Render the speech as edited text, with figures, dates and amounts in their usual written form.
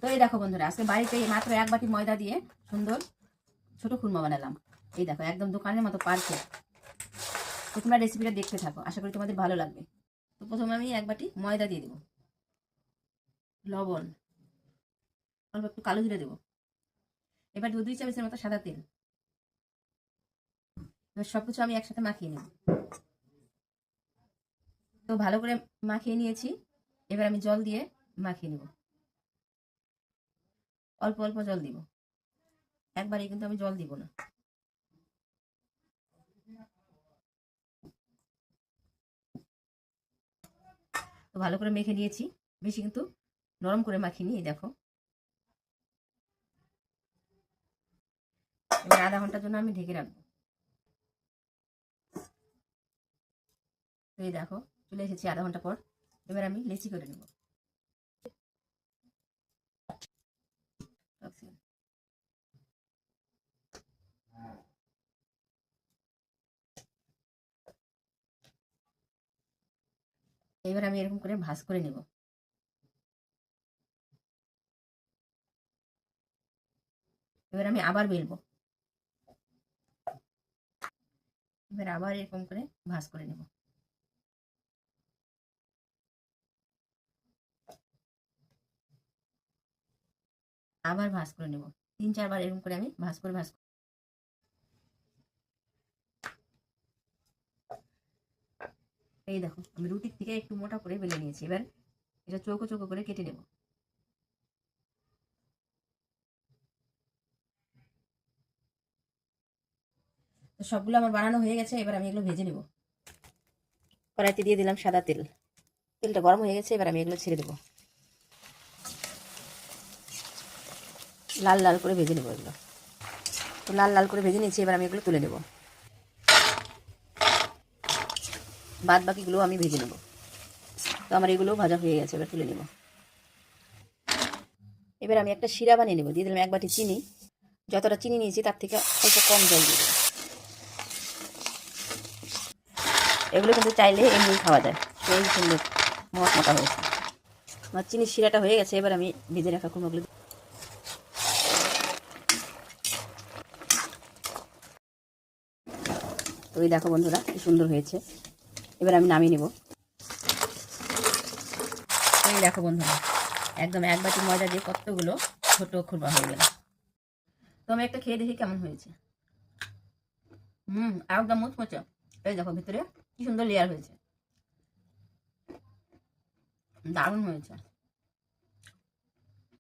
তো এই দেখো বন্ধুরা, আজকে বাড়িতে মাত্র 1 বাটি ময়দা দিয়ে সুন্দর ছোট খুরমা বানালাম। এই দেখো একদম দোকানের মতো পারফেক্ট। তো তোমরা রেসিপিটা দেখতে থাকো, আশা করি তোমাদের ভালো লাগবে। তো প্রথমে আমি 1 বাটি ময়দা দিয়ে দেবো, লবণ, অল্প একটু কালো জিরে দেবো, এবার 2 চামচের মতো সাদা তেল। এবার সবকিছু আমি একসাথে মাখিয়ে নেব। তো ভালো করে মাখিয়ে নিয়েছি, এবার আমি জল দিয়ে মাখিয়ে নেব। অল্প অল্প জল দিব, একবারে কিন্তু আমি জল দিব না। তো ভালো করে মেখে নিয়েছি, বেশি কিন্তু নরম করে মাখিয়ে নিয়ে দেখো। এবার আধা ঘন্টার জন্য আমি ঢেকে রাখবো। তো এই দেখো চলে এসেছি আধা ঘন্টা পর। এবার আমি লেচি করে নেব। এবার আমি এরকম করে ভাঁজ করে নেব। এবার আমি আবার বেলবো, এবার আবার এরকম করে ভাঁজ করে নেব। আবার ভাঁজ করে নেব, 3-4 বার এরকম করে আমি ভাঁজ করে এই দেখো আমি রুটির থেকে একটু মোটা করে বেলে নিয়েছি। এবার এটা চৌকো চৌকো করে কেটে নেব। তো সবগুলো আমার বানানো হয়ে গেছে, এবার আমি এগুলো ভেজে নেব। কড়াইতে দিয়ে দিলাম সাদা তেল, তেলটা গরম হয়ে গেছে, এবার আমি এগুলো ছেড়ে দেবো। লাল লাল করে ভেজে নেবো এগুলো। তো লাল লাল করে ভেজে নিয়েছি, এবার আমি এগুলো তুলে নেব। বাদ বাকিগুলো আমি ভেজে নেব। তো আমার এগুলো ভাজা হয়ে গেছে, এবার তুলে নেব। এবার আমি একটা শিরা বানিয়ে নেব। দিয়ে দিলাম 1 বাটি চিনি, যতটা চিনি নিয়েছি তার থেকে অল্প কম জল দিয়ে দেবো। এগুলো কিন্তু চাইলে এমনি খাওয়া যায়, সেই সুন্দর মোটা মোটা হয়েছে। আমার চিনির শিরাটা হয়ে গেছে, এবার আমি ভেজে রাখা কুমড়োগুলো। তো এই দেখো বন্ধুরা কি সুন্দর হয়েছে, এবার আমি নামিয়ে নেব। এই দেখো বন্ধুরা একদম 1 বাটি ময়দা দিয়ে কতগুলো ছোট খুরমা হয়ে গেল। তো আমি একটা খেয়ে দেখি কেমন হয়েছে। একদম মুচমুচে। এই দেখো ভিতরে কি সুন্দর লেয়ার হয়েছে, দারুণ হয়েছে।